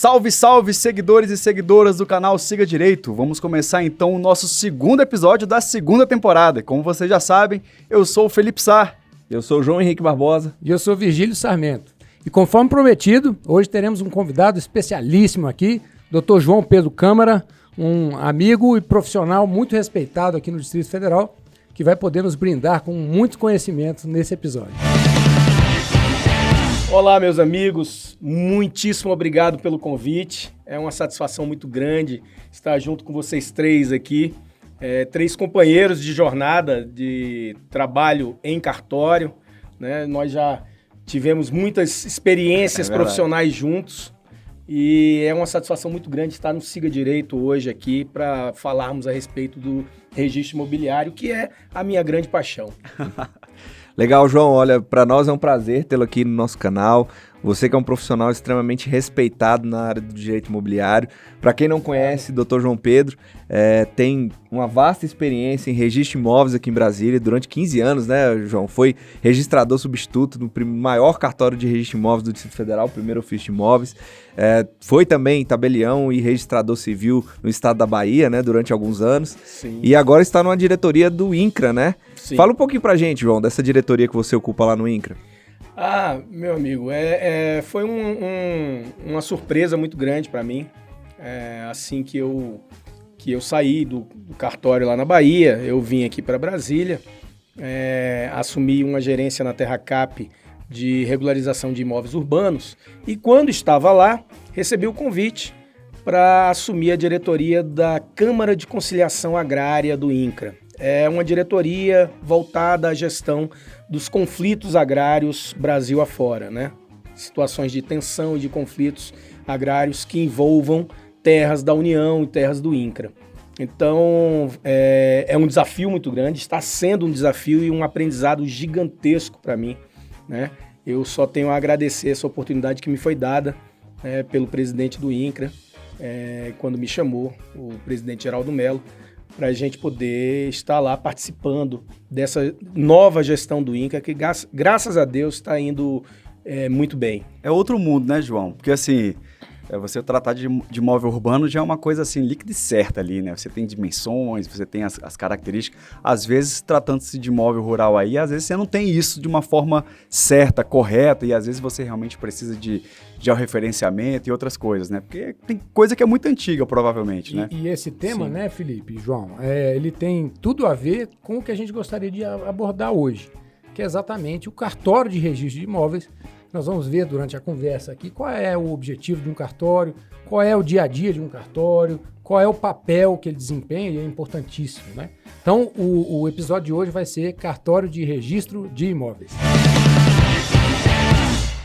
Salve, salve, seguidores e seguidoras do canal Siga Direito. Vamos começar então o nosso segundo episódio da segunda temporada. Como vocês já sabem, eu sou o Felipe Sá. Eu sou o João Henrique Barbosa. E eu sou o Virgílio Sarmento. E conforme prometido, hoje teremos um convidado especialíssimo aqui, Dr. João Pedro Câmara, um amigo e profissional muito respeitado aqui no Distrito Federal, que vai poder nos brindar com muito conhecimento nesse episódio. Olá, meus amigos, muitíssimo obrigado pelo convite. É uma satisfação muito grande estar junto com vocês três aqui. Três companheiros de jornada de trabalho em cartório, né? Nós já tivemos muitas experiências profissionais juntos e é uma satisfação muito grande estar no Siga Direito hoje aqui para falarmos a respeito do registro imobiliário, que é a minha grande paixão. Legal, João. Olha, para nós é um prazer tê-lo aqui no nosso canal. Você que é um profissional extremamente respeitado na área do direito imobiliário. Para quem não conhece, Dr. João Pedro tem uma vasta experiência em registro de imóveis aqui em Brasília. Durante 15 anos, né, João? Foi registrador substituto no maior cartório de registro de imóveis do Distrito Federal, o primeiro ofício de imóveis. Foi também tabelião e registrador civil no estado da Bahia, né, durante alguns anos. Sim. E agora está numa diretoria do INCRA, né? Sim. Fala um pouquinho pra gente, João, dessa diretoria que você ocupa lá no INCRA. Ah, meu amigo, foi uma surpresa muito grande para mim. Assim que eu saí do cartório lá na Bahia, eu vim aqui para Brasília, assumi uma gerência na Terracap de regularização de imóveis urbanos e quando estava lá, recebi o convite para assumir a diretoria da Câmara de Conciliação Agrária do INCRA. É uma diretoria voltada à gestão dos conflitos agrários Brasil afora, né? Situações de tensão e de conflitos agrários que envolvam terras da União e terras do INCRA. Então, é um desafio muito grande, está sendo um desafio e um aprendizado gigantesco para mim, né? Eu só tenho a agradecer essa oportunidade que me foi dada pelo presidente do INCRA, quando me chamou, o presidente Geraldo Mello, para a gente poder estar lá participando dessa nova gestão do INCRA, que graças a Deus está indo muito bem. É outro mundo, né, João? Porque assim, você tratar de imóvel urbano já é uma coisa assim, líquida e certa ali, né? Você tem dimensões, você tem as características. Às vezes, tratando-se de imóvel rural aí, às vezes você não tem isso de uma forma certa, correta, e às vezes você realmente precisa de georreferenciamento e outras coisas, né? Porque tem coisa que é muito antiga, provavelmente, né? E esse tema, Sim. né, Felipe e João, ele tem tudo a ver com o que a gente gostaria de abordar hoje, que é exatamente o cartório de registro de imóveis. Nós vamos ver durante a conversa aqui qual é o objetivo de um cartório, qual é o dia a dia de um cartório, qual é o papel que ele desempenha, e é importantíssimo, né? Então, o episódio de hoje vai ser cartório de registro de imóveis.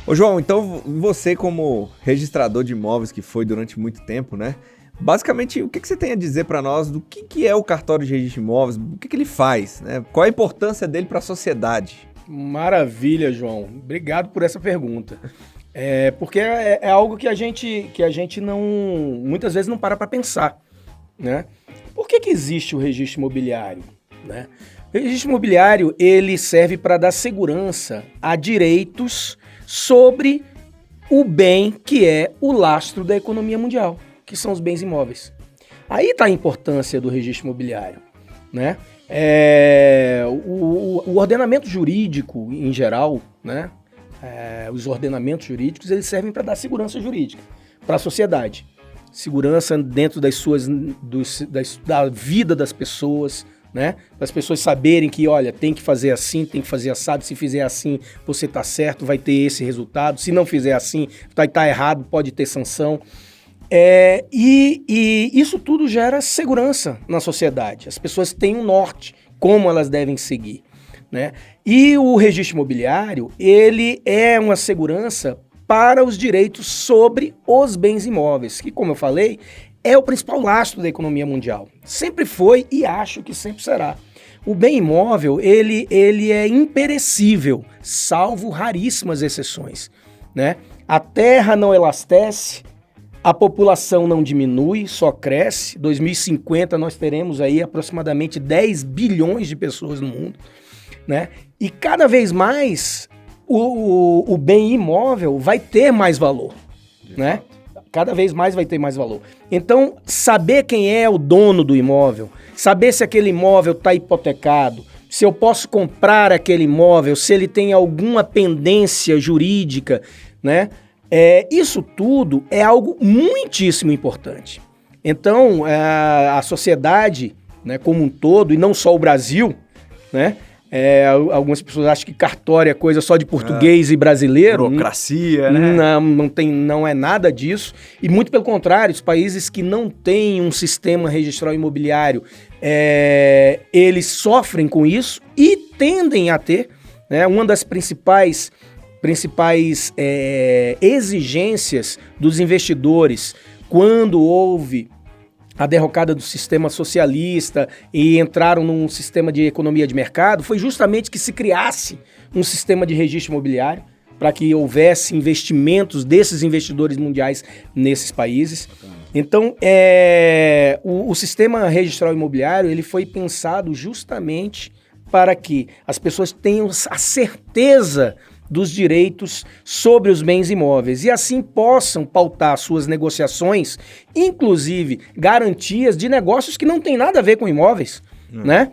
Ô, João, então você como registrador de imóveis que foi durante muito tempo, né? Basicamente, o que você tem a dizer para nós do que é o cartório de registro de imóveis, o que ele faz, né? Qual a importância dele para a sociedade? Maravilha, João. Obrigado por essa pergunta. Porque é algo que a gente não, muitas vezes não para pensar, né? Por que existe o registro imobiliário, né? O registro imobiliário, ele serve para dar segurança a direitos sobre o bem que é o lastro da economia mundial, que são os bens imóveis. Aí está a importância do registro imobiliário, né? O ordenamento jurídico em geral, né? Os ordenamentos jurídicos, eles servem para dar segurança jurídica para a sociedade. Segurança dentro da vida das pessoas, né? Para as pessoas saberem que, olha, tem que fazer assim, tem que fazer assado, se fizer assim, você está certo, vai ter esse resultado, se não fizer assim, vai estar errado, pode ter sanção. E isso tudo gera segurança na sociedade. As pessoas têm um norte, como elas devem seguir, né? E o registro imobiliário, ele é uma segurança para os direitos sobre os bens imóveis, que, como eu falei, é o principal lastro da economia mundial. Sempre foi e acho que sempre será. O bem imóvel, ele é imperecível, salvo raríssimas exceções, né? A terra não elastece, a população não diminui, só cresce. 2050 nós teremos aí aproximadamente 10 bilhões de pessoas no mundo, né? E cada vez mais o bem imóvel vai ter mais valor, né? Cada vez mais vai ter mais valor. Então, saber quem é o dono do imóvel, saber se aquele imóvel está hipotecado, se eu posso comprar aquele imóvel, se ele tem alguma pendência jurídica, né? Isso tudo é algo muitíssimo importante. Então, a sociedade, né, como um todo, e não só o Brasil, né? Algumas pessoas acham que cartório é coisa só de português e brasileiro. Burocracia, né? Não é nada disso. E muito pelo contrário, os países que não têm um sistema registral imobiliário, eles sofrem com isso e tendem a ter, né, uma das principais exigências dos investidores quando houve a derrocada do sistema socialista e entraram num sistema de economia de mercado, foi justamente que se criasse um sistema de registro imobiliário para que houvesse investimentos desses investidores mundiais nesses países. Então, o sistema registral imobiliário ele foi pensado justamente para que as pessoas tenham a certeza dos direitos sobre os bens imóveis e assim possam pautar suas negociações, inclusive garantias de negócios que não tem nada a ver com imóveis, né?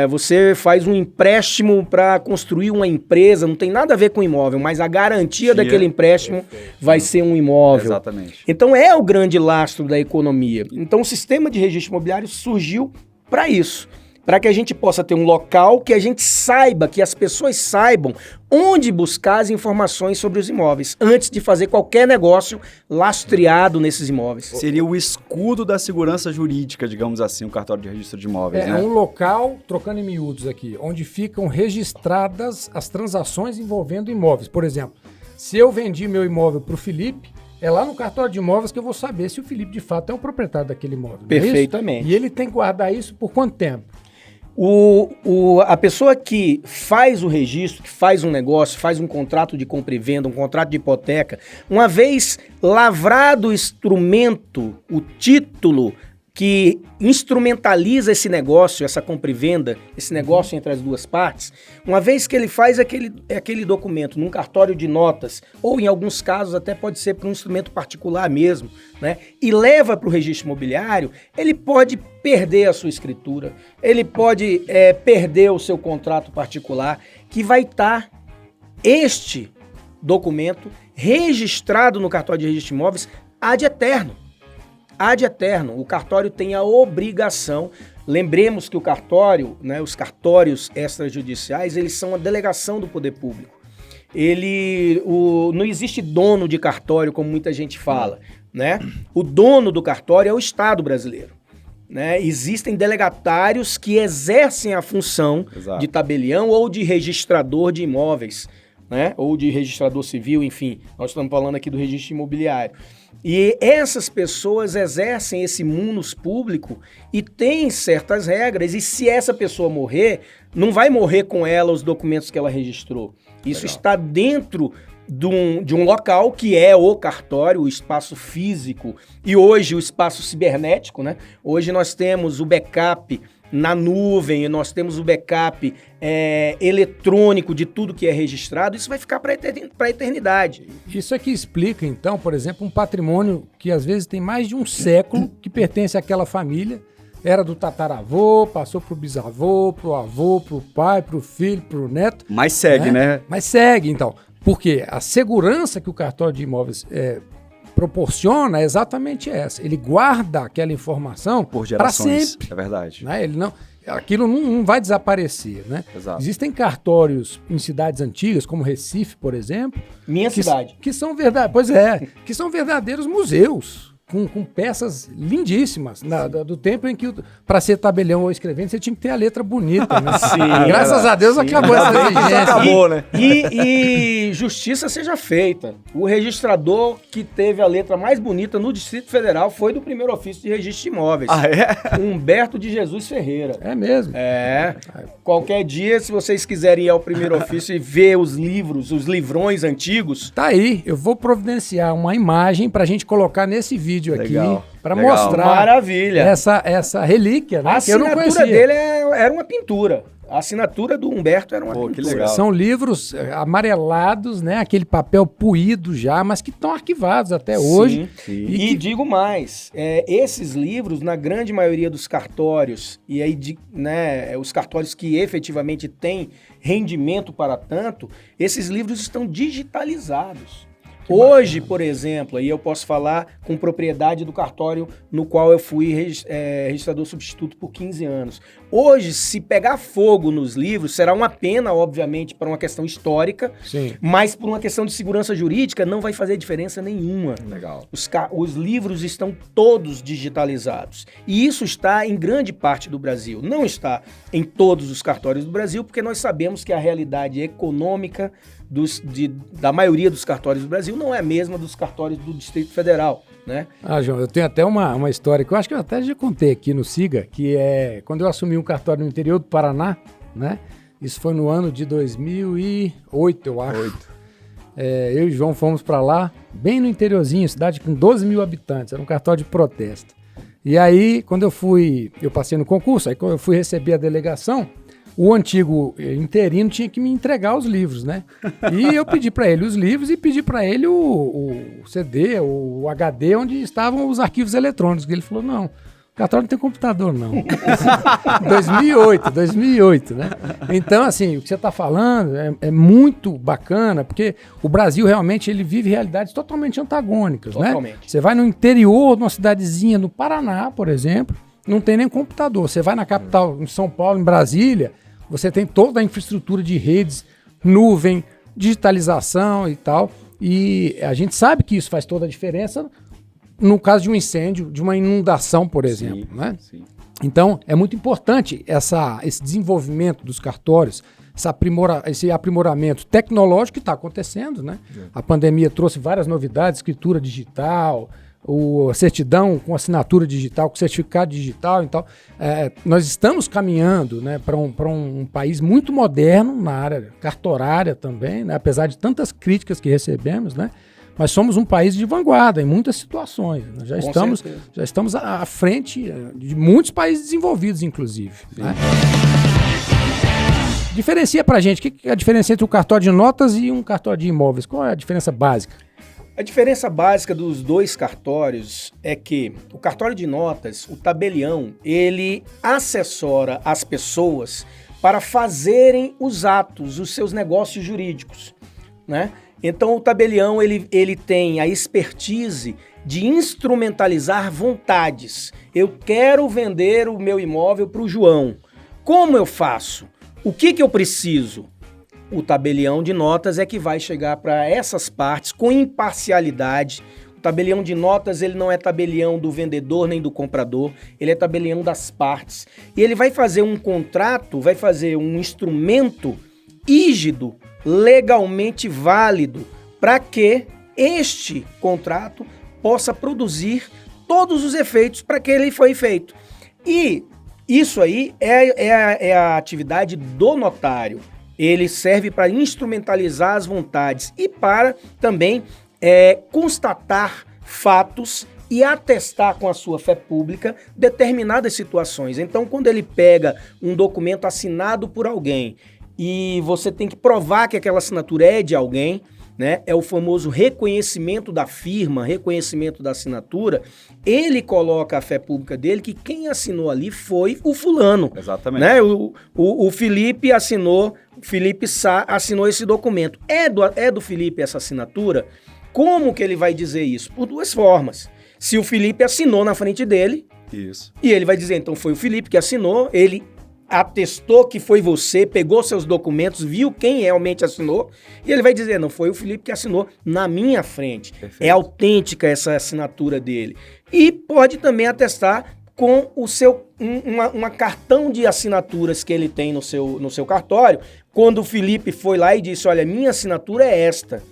Você faz um empréstimo para construir uma empresa, não tem nada a ver com imóvel, mas a garantia daquele empréstimo vai ser um imóvel. Exatamente. Então é o grande lastro da economia. Então o sistema de registro imobiliário surgiu para isso. Para que a gente possa ter um local que a gente saiba, que as pessoas saibam onde buscar as informações sobre os imóveis, antes de fazer qualquer negócio lastreado nesses imóveis. Seria o escudo da segurança jurídica, digamos assim, o cartório de registro de imóveis, né? É um local, trocando em miúdos aqui, onde ficam registradas as transações envolvendo imóveis. Por exemplo, se eu vendi meu imóvel para o Felipe, é lá no cartório de imóveis que eu vou saber se o Felipe de fato é o proprietário daquele imóvel. Perfeitamente. E ele tem que guardar isso por quanto tempo? A pessoa que faz o registro, que faz um negócio, faz um contrato de compra e venda, um contrato de hipoteca, uma vez lavrado o instrumento, o título que instrumentaliza esse negócio, essa compra e venda, esse negócio entre as duas partes, uma vez que ele faz aquele documento num cartório de notas, ou em alguns casos até pode ser para um instrumento particular mesmo, né, e leva para o registro imobiliário, ele pode perder a sua escritura, ele pode perder o seu contrato particular, que vai estar este documento registrado no cartório de registro de imóveis ad eterno. Ad eterno, o cartório tem a obrigação, lembremos que o cartório, né, os cartórios extrajudiciais, eles são a delegação do poder público. Não existe dono de cartório, como muita gente fala, né? O dono do cartório é o Estado brasileiro, né? Existem delegatários que exercem a função de tabelião ou de registrador de imóveis, né? Ou de registrador civil, enfim, nós estamos falando aqui do registro imobiliário. E essas pessoas exercem esse munus público e tem certas regras, e se essa pessoa morrer, não vai morrer com ela os documentos que ela registrou. Isso está dentro de um local que é o cartório, o espaço físico e hoje o espaço cibernético, né? Hoje nós temos o backup na nuvem, nós temos o backup eletrônico de tudo que é registrado, isso vai ficar para a eternidade. Isso é que explica, então, por exemplo, um patrimônio que às vezes tem mais de um século, que pertence àquela família, era do tataravô, passou pro bisavô, pro avô, pro pai, pro filho, pro neto. Mas segue, né? Mas segue, então. Porque a segurança que o cartório de imóveis proporciona é exatamente essa. Ele guarda aquela informação para sempre. É verdade. Né? Aquilo não vai desaparecer, né? Exato. Existem cartórios em cidades antigas, como Recife, por exemplo. Minha cidade. Que são que são verdadeiros museus. Com peças lindíssimas, do tempo em que, para ser tabelião ou escrevente, você tinha que ter a letra bonita, né? Sim, graças a Deus acabou essa exigência. Acabou, né? E justiça seja feita. O registrador que teve a letra mais bonita no Distrito Federal foi do primeiro ofício de registro de imóveis. Ah, é? Humberto de Jesus Ferreira. É mesmo? Qualquer dia, se vocês quiserem ir ao primeiro ofício e ver os livros, os livrões antigos... Tá aí, eu vou providenciar uma imagem pra gente colocar nesse vídeo aqui, para mostrar Maravilha. essa relíquia, né? A assinatura dele era uma pintura. A assinatura do Humberto era uma Pô, que pintura. legal. São livros amarelados, né? Aquele papel poído já, mas que estão arquivados até hoje. Sim. Sim. E digo mais, esses livros, na grande maioria dos cartórios, e aí os cartórios que efetivamente têm rendimento para tanto, esses livros estão digitalizados. Hoje, por exemplo, aí eu posso falar com propriedade do cartório no qual eu fui registrador substituto por 15 anos. Hoje, se pegar fogo nos livros, será uma pena, obviamente, para uma questão histórica, Sim. mas por uma questão de segurança jurídica não vai fazer diferença nenhuma. Legal. Os livros estão todos digitalizados. E isso está em grande parte do Brasil. Não está em todos os cartórios do Brasil, porque nós sabemos que a realidade econômica da maioria dos cartórios do Brasil não é a mesma dos cartórios do Distrito Federal, né? João, eu tenho até uma história que eu acho que eu até já contei aqui no Siga, que é quando eu assumi um cartório no interior do Paraná, né? Isso foi no ano de 2008, eu acho. Eu e o João fomos para lá, bem no interiorzinho, cidade com 12 mil habitantes, era um cartório de protesto. E aí, quando eu passei no concurso, aí quando eu fui receber a delegação, o antigo interino tinha que me entregar os livros, né? E eu pedi para ele os livros e pedi para ele o CD, o HD, onde estavam os arquivos eletrônicos. E ele falou, não, o cartório não tem computador, não. 2008, né? Então, assim, o que você está falando é muito bacana, porque o Brasil realmente ele vive realidades totalmente antagônicas, Totalmente. né? Você vai no interior de uma cidadezinha no Paraná, por exemplo, não tem nem computador. Você vai na capital, em São Paulo, em Brasília, você tem toda a infraestrutura de redes, nuvem, digitalização e tal. E a gente sabe que isso faz toda a diferença no caso de um incêndio, de uma inundação, por exemplo. Sim, né? sim. Então, é muito importante esse desenvolvimento dos cartórios, esse aprimoramento tecnológico que está acontecendo. Né? A pandemia trouxe várias novidades, escritura digital, a certidão com assinatura digital, com certificado digital. Então, nós estamos caminhando, né, para um país muito moderno na área cartorária também, né, apesar de tantas críticas que recebemos, né, mas somos um país de vanguarda em muitas situações. Nós já estamos à frente de muitos países desenvolvidos, inclusive. Né? Diferencia para a gente, o que é a diferença entre um cartório de notas e um cartório de imóveis? Qual é a diferença básica? A diferença básica dos dois cartórios é que o cartório de notas, o tabelião, ele assessora as pessoas para fazerem os atos, os seus negócios jurídicos, né? Então o tabelião ele tem a expertise de instrumentalizar vontades. Eu quero vender o meu imóvel para o João. Como eu faço? O que eu preciso? O tabelião de notas é que vai chegar para essas partes com imparcialidade. O tabelião de notas ele não é tabelião do vendedor nem do comprador, ele é tabelião das partes. E ele vai fazer um contrato, vai fazer um instrumento rígido, legalmente válido, para que este contrato possa produzir todos os efeitos para que ele foi feito. E isso aí é a atividade do notário. Ele serve para instrumentalizar as vontades e para também constatar fatos e atestar com a sua fé pública determinadas situações. Então, quando ele pega um documento assinado por alguém e você tem que provar que aquela assinatura é de alguém, né? É o famoso reconhecimento da firma, reconhecimento da assinatura, ele coloca a fé pública dele que quem assinou ali foi o fulano. Exatamente. Né? O Felipe assinou, Felipe Sá assinou esse documento. É do Felipe essa assinatura? Como que ele vai dizer isso? Por duas formas. Se o Felipe assinou na frente dele, Isso. e ele vai dizer, então foi o Felipe que assinou, ele atestou que foi você, pegou seus documentos, viu quem realmente assinou, e ele vai dizer, não, foi o Felipe que assinou na minha frente. Perfeito. É autêntica essa assinatura dele. E pode também atestar com o seu uma cartão de assinaturas que ele tem no seu cartório, quando o Felipe foi lá e disse, olha, minha assinatura é esta.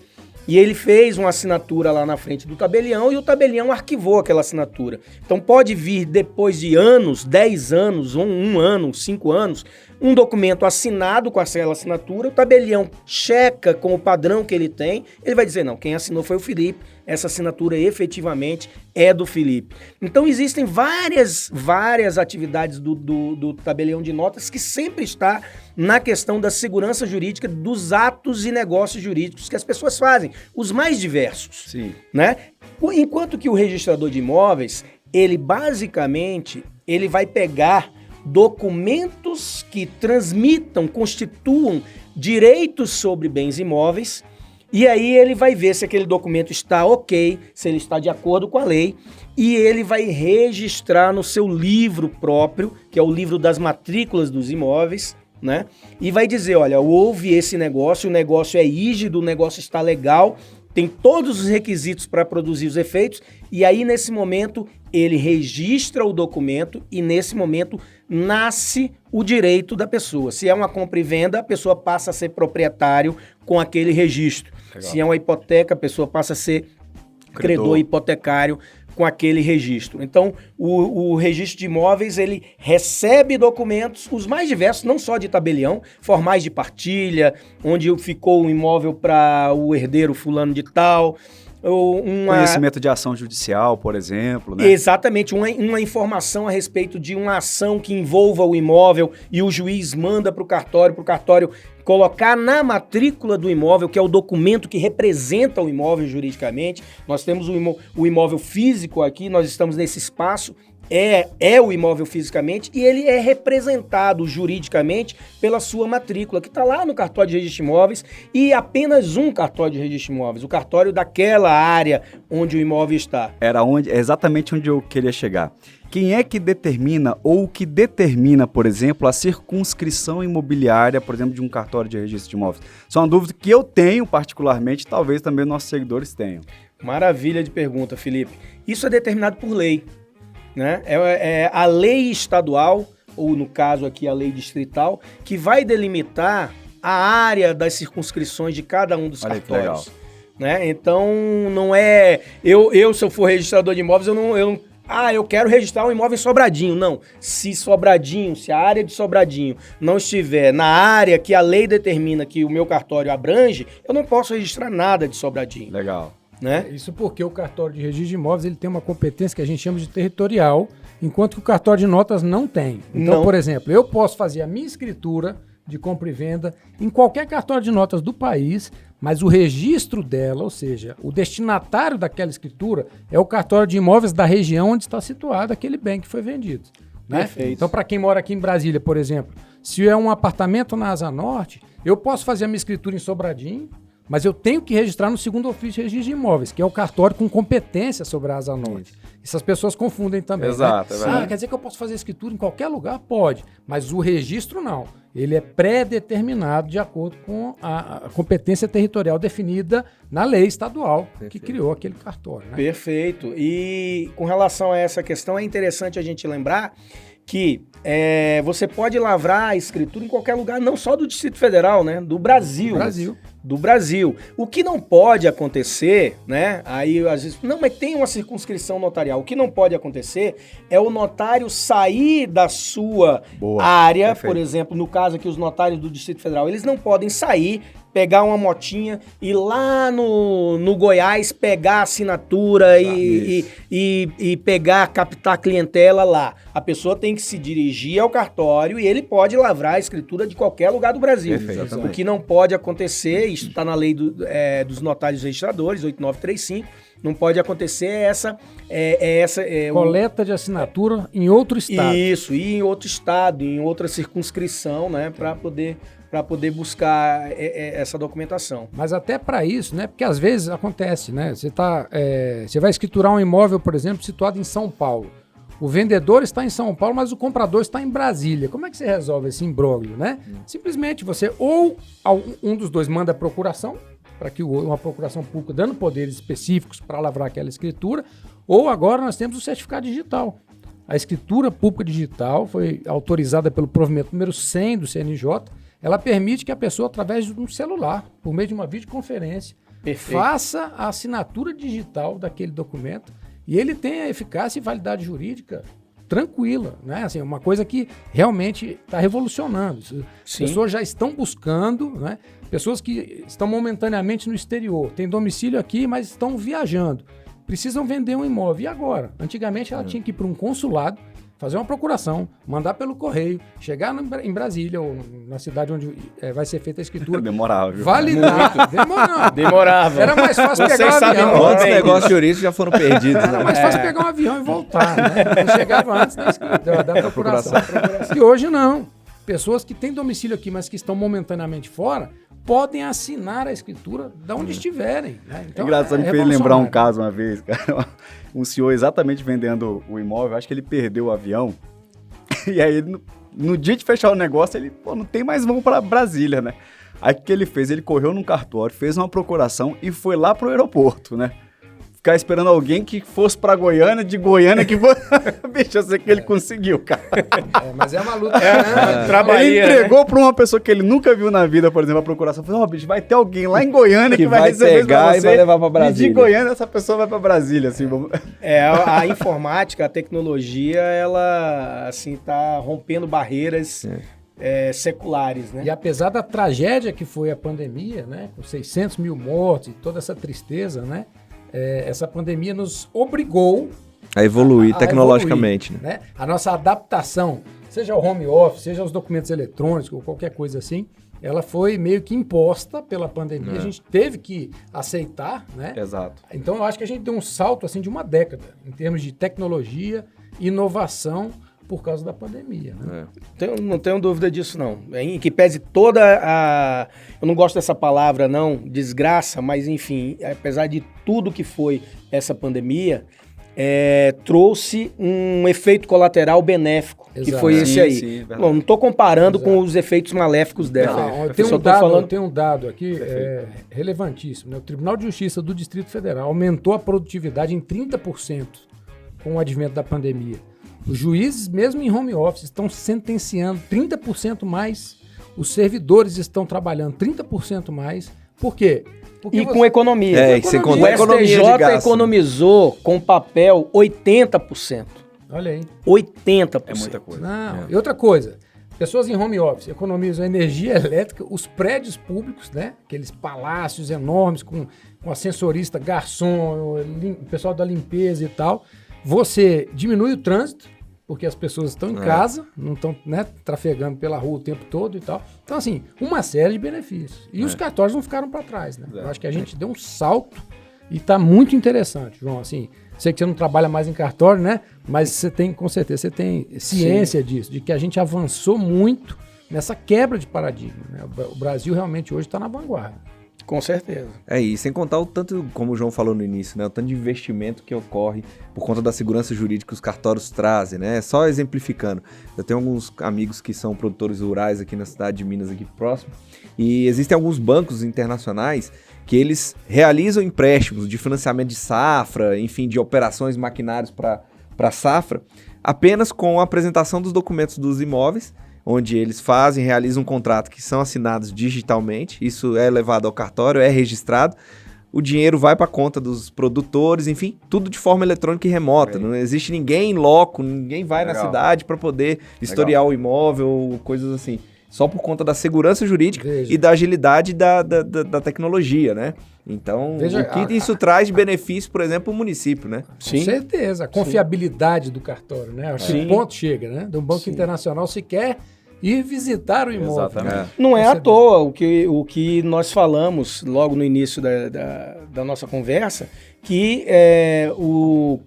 E ele fez uma assinatura lá na frente do tabelião e o tabelião arquivou aquela assinatura. Então pode vir depois de anos, 10 anos, um ano, 5 anos, um documento assinado com aquela assinatura, o tabelião checa com o padrão que ele tem, ele vai dizer, não, quem assinou foi o Felipe, essa assinatura efetivamente é do Felipe. Então existem várias atividades do tabelião de notas que sempre está na questão da segurança jurídica dos atos e negócios jurídicos que as pessoas fazem, os mais diversos. Sim. Né? Enquanto que o registrador de imóveis, ele basicamente, ele vai pegar documentos que transmitam, constituam direitos sobre bens imóveis, e aí ele vai ver se aquele documento está ok, se ele está de acordo com a lei, e ele vai registrar no seu livro próprio, que é o livro das matrículas dos imóveis, né? E vai dizer, olha, houve esse negócio, o negócio é rígido, o negócio está legal, tem todos os requisitos para produzir os efeitos, e aí nesse momento ele registra o documento e nesse momento nasce o direito da pessoa. Se é uma compra e venda, a pessoa passa a ser proprietário com aquele registro. Legal. Se é uma hipoteca, a pessoa passa a ser credor hipotecário com aquele registro. Então, o registro de imóveis, ele recebe documentos, os mais diversos, não só de tabelião, formais de partilha, onde ficou o imóvel para o herdeiro fulano de tal, conhecimento de ação judicial, por exemplo, né? Exatamente, uma informação a respeito de uma ação que envolva o imóvel e o juiz manda para o cartório colocar na matrícula do imóvel, que é o documento que representa o imóvel juridicamente. Nós temos o imóvel físico aqui, nós estamos nesse espaço, é o imóvel fisicamente e ele é representado juridicamente pela sua matrícula, que está lá no cartório de registro de imóveis e apenas um cartório de registro de imóveis, o cartório daquela área onde o imóvel está. Era exatamente onde eu queria chegar. Quem é que determina ou que determina, por exemplo, a circunscrição imobiliária, por exemplo, de um cartório de registro de imóveis? Isso é uma dúvida que eu tenho particularmente, talvez também nossos seguidores tenham. Maravilha de pergunta, Felipe. Isso é determinado por lei. Né? É a lei estadual, ou no caso aqui a lei distrital, que vai delimitar a área das circunscrições de cada um dos cartórios. Né? Então, não é... se eu for registrador de imóveis, eu quero registrar um imóvel em Sobradinho. Não. Se a área de Sobradinho não estiver na área que a lei determina que o meu cartório abrange, eu não posso registrar nada de Sobradinho. Legal. Né? Isso porque o cartório de registro de imóveis ele tem uma competência que a gente chama de territorial, enquanto que o cartório de notas não tem. Então, por exemplo, eu posso fazer a minha escritura de compra e venda em qualquer cartório de notas do país, mas o registro dela, ou seja, o destinatário daquela escritura é o cartório de imóveis da região onde está situado aquele bem que foi vendido. Né? Perfeito. Então, para quem mora aqui em Brasília, por exemplo, se é um apartamento na Asa Norte, eu posso fazer a minha escritura em Sobradinho, mas eu tenho que registrar no segundo ofício de registro de imóveis, que é o cartório com competência sobre a Asa Norte. Essas pessoas confundem também. Exato. Né? Quer dizer que eu posso fazer escritura em qualquer lugar? Pode, mas o registro não. Ele é pré-determinado de acordo com a competência territorial definida na lei estadual que criou aquele cartório. Né? Perfeito. E com relação a essa questão, é interessante a gente lembrar que você pode lavrar a escritura em qualquer lugar, não só do Distrito Federal, né? Do Brasil. Do Brasil. O que não pode acontecer, né? Aí às vezes, não, mas tem uma circunscrição notarial. O que não pode acontecer é o notário sair da sua área, perfeito. Por exemplo, no caso aqui os notários do Distrito Federal, eles não podem sair, pegar uma motinha e lá no Goiás pegar a assinatura e pegar, captar a clientela lá. A pessoa tem que se dirigir ao cartório e ele pode lavrar a escritura de qualquer lugar do Brasil. O que não pode acontecer, isso está na lei dos notários registradores, 8935, não pode acontecer essa coleta de assinatura em outro estado. Isso, e em outro estado, em outra circunscrição, né, para poder buscar essa documentação. Mas até para isso, né? Porque às vezes acontece, né? Você vai escriturar um imóvel, por exemplo, situado em São Paulo. O vendedor está em São Paulo, mas o comprador está em Brasília. Como é que você resolve esse imbróglio, né? Simplesmente você ou um dos dois manda a procuração, para que uma procuração pública dando poderes específicos para lavrar aquela escritura, ou agora nós temos o certificado digital. A escritura pública digital foi autorizada pelo provimento número 100 do CNJ. Ela permite que a pessoa, através de um celular, por meio de uma videoconferência, faça a assinatura digital daquele documento e ele tem a eficácia e validade jurídica tranquila, né? Assim, uma coisa que realmente está revolucionando. As pessoas já estão buscando, né? Pessoas que estão momentaneamente no exterior, têm domicílio aqui, mas estão viajando, precisam vender um imóvel. E agora? Antigamente ela tinha que ir para um consulado, fazer uma procuração, mandar pelo correio, chegar em Brasília ou na cidade onde vai ser feita a escritura. Demorava, viu? Validar. Demorava. Era mais fácil Vocês pegar um sabem avião. Quantos bem negócios jurídicos já foram perdidos? Era Né? mais fácil pegar um avião e voltar, né? Eu chegava antes da procuração. E hoje não. Pessoas que têm domicílio aqui, mas que estão momentaneamente fora, podem assinar a escritura de onde estiverem. Né? Então, Engraçado, me fez lembrar um caso uma vez, cara. Um senhor exatamente vendendo o imóvel, acho que ele perdeu o avião. E aí, no dia de fechar o negócio, ele, não tem mais vão para Brasília, né? Aí o que ele fez? Ele correu num cartório, fez uma procuração e foi lá pro aeroporto, né? Ficar esperando alguém que fosse pra Goiânia, de Goiânia que fosse... Bicho, eu sei que ele conseguiu, cara. Mas é uma luta. Ele entregou pra uma pessoa que ele nunca viu na vida, por exemplo, a procuração. Falou, bicho, vai ter alguém lá em Goiânia que vai receber pegar pra você, e vai levar pra Brasília. E de Goiânia, essa pessoa vai pra Brasília, assim. Vamos... A informática, a tecnologia, ela, assim, tá rompendo barreiras seculares, né? E apesar da tragédia que foi a pandemia, né? Com 600 mil mortos e toda essa tristeza, né? Essa pandemia nos obrigou a evoluir tecnologicamente. Evoluir, né? A nossa adaptação, seja o home office, seja os documentos eletrônicos ou qualquer coisa assim, ela foi meio que imposta pela pandemia. A gente teve que aceitar, né? Exato. Então eu acho que a gente deu um salto assim de uma década em termos de tecnologia, inovação por causa da pandemia, né? Não tenho dúvida disso, não. Em que pese toda a... Eu não gosto dessa palavra, não, desgraça, mas enfim, apesar de tudo que foi essa pandemia, trouxe um efeito colateral benéfico, Exato. que foi esse aí. Sim, Não estou comparando com os efeitos maléficos dela. Não, eu tenho um dado aqui relevantíssimo, né? O Tribunal de Justiça do Distrito Federal aumentou a produtividade em 30% com o advento da pandemia. Os juízes, mesmo em home office, estão sentenciando 30% mais. Os servidores estão trabalhando 30% mais. Por quê? Porque com economia. Sem O contar a economia de STJ gasto. economizou com papel 80%. Olha aí. 80%. É muita coisa. Não. E outra coisa, pessoas em home office economizam energia elétrica, os prédios públicos, né? Aqueles palácios enormes com ascensorista, garçom, o pessoal da limpeza e tal. Você diminui o trânsito, porque as pessoas estão em casa, não estão, né, trafegando pela rua o tempo todo e tal. Então, assim, uma série de benefícios. E os cartórios não ficaram para trás, né? Eu acho que a gente deu um salto e está muito interessante, João. Assim, sei que você não trabalha mais em cartório, né? Mas você tem, com certeza, você tem ciência disso, de que a gente avançou muito nessa quebra de paradigma, né? O Brasil realmente hoje está na vanguarda. Com certeza. E sem contar o tanto, como o João falou no início, né, o tanto de investimento que ocorre por conta da segurança jurídica que os cartórios trazem, né? Só exemplificando, eu tenho alguns amigos que são produtores rurais aqui na cidade de Minas, aqui próximo, e existem alguns bancos internacionais que eles realizam empréstimos de financiamento de safra, enfim, de operações maquinários para safra, apenas com a apresentação dos documentos dos imóveis, onde eles realizam um contrato que são assinados digitalmente, isso é levado ao cartório, é registrado, o dinheiro vai para a conta dos produtores, enfim, tudo de forma eletrônica e remota. Não existe ninguém em loco, ninguém vai na cidade para poder historiar o imóvel, coisas assim. Só por conta da segurança jurídica e da agilidade da tecnologia, né? Então, o que isso traz de benefício, por exemplo, para o município, né? Com certeza. A confiabilidade do cartório, né? Acho que o ponto chega, né? De um banco internacional sequer ir visitar o imóvel. Exatamente. Não é à toa o que nós falamos logo no início da nossa conversa, que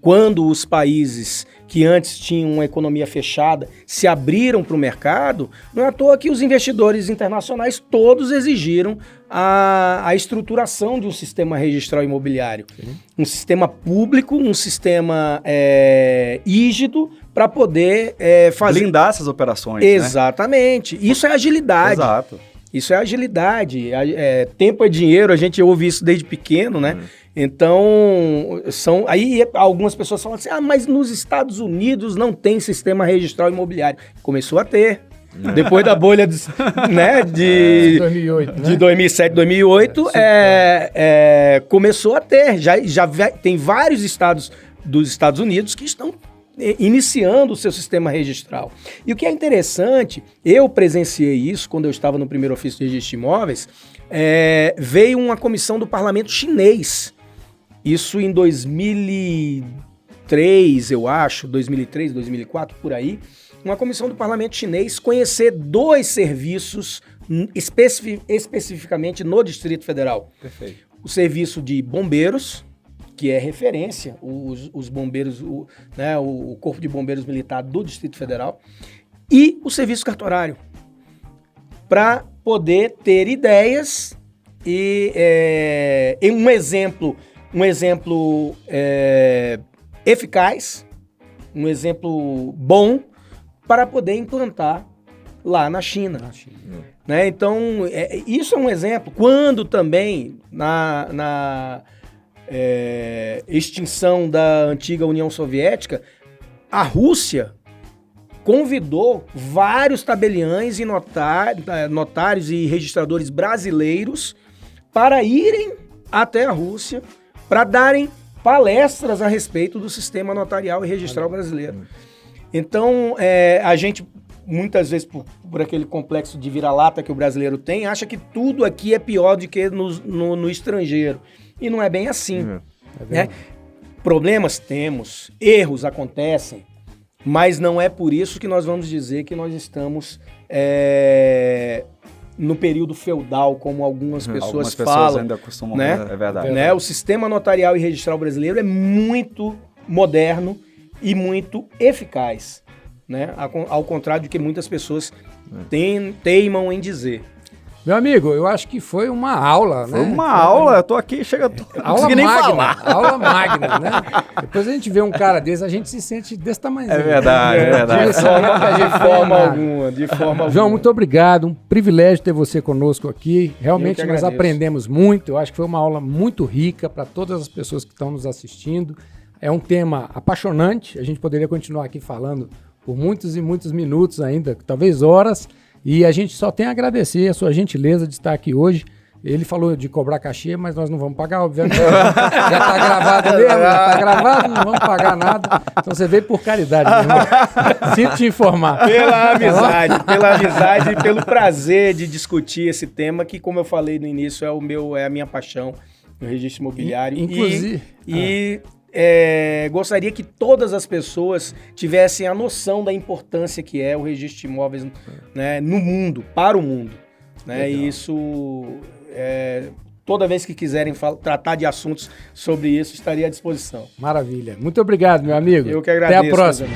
quando os países que antes tinham uma economia fechada se abriram para o mercado, não é à toa que os investidores internacionais todos exigiram a estruturação de um sistema registral imobiliário. Um sistema público, um sistema rígido para poder fazer... blindar essas operações, Exatamente. Né? Isso é agilidade. Exato. Isso é agilidade. Tempo é dinheiro, a gente ouve isso desde pequeno, né? Então, aí algumas pessoas falam assim, mas nos Estados Unidos não tem sistema registral imobiliário. Começou a ter. Depois da bolha de 2008, né? de 2007, 2008, começou a ter. Já tem vários estados dos Estados Unidos que estão iniciando o seu sistema registral. E o que é interessante, eu presenciei isso quando eu estava no primeiro ofício de registro de imóveis, veio uma comissão do parlamento chinês, isso em 2000 2003, eu acho, 2003, 2004, por aí, uma comissão do parlamento chinês conhecer 2 serviços especificamente no Distrito Federal. Perfeito. O serviço de bombeiros, que é referência, os bombeiros, o Corpo de Bombeiros Militar do Distrito Federal, e o serviço cartorário, para poder ter ideias e um exemplo eficaz, um exemplo bom para poder implantar lá na China. Né? Então, isso é um exemplo. Quando também, na extinção da antiga União Soviética, a Rússia convidou vários tabeliães e notários e registradores brasileiros para irem até a Rússia para darem palestras a respeito do sistema notarial e registral brasileiro. Então, a gente, muitas vezes, por aquele complexo de vira-lata que o brasileiro tem, acha que tudo aqui é pior do que no estrangeiro. E não é bem assim. Né? Problemas temos, erros acontecem, mas não é por isso que nós vamos dizer que nós estamos no período feudal, como algumas pessoas falam. Ainda costumam, né? É verdade. Né? O sistema notarial e registral brasileiro é muito moderno e muito eficaz, né? Ao contrário do que muitas pessoas teimam em dizer. Meu amigo, eu acho que foi uma aula, né? Foi uma aula, eu tô aqui, não consegui nem falar. Aula magna, né? Depois a gente vê um cara desse, a gente se sente desse tamanhozinho. É verdade, é verdade. De forma alguma. João, muito obrigado, um privilégio ter você conosco aqui. Realmente nós aprendemos muito, eu acho que foi uma aula muito rica para todas as pessoas que estão nos assistindo. É um tema apaixonante, a gente poderia continuar aqui falando por muitos e muitos minutos ainda, talvez horas, e a gente só tem a agradecer a sua gentileza de estar aqui hoje. Ele falou de cobrar cachê, mas nós não vamos pagar, obviamente. Já está gravado mesmo, já está gravado, não vamos pagar nada. Então você veio por caridade, meu irmão. Sinto te informar. Pela amizade e pelo prazer de discutir esse tema que, como eu falei no início, é a minha paixão no registro imobiliário. Inclusive... gostaria que todas as pessoas tivessem a noção da importância que é o registro de imóveis, né, no mundo, para o mundo. Né? E isso, toda vez que quiserem tratar de assuntos sobre isso, estaria à disposição. Maravilha. Muito obrigado, meu amigo. Eu que agradeço. Até a próxima.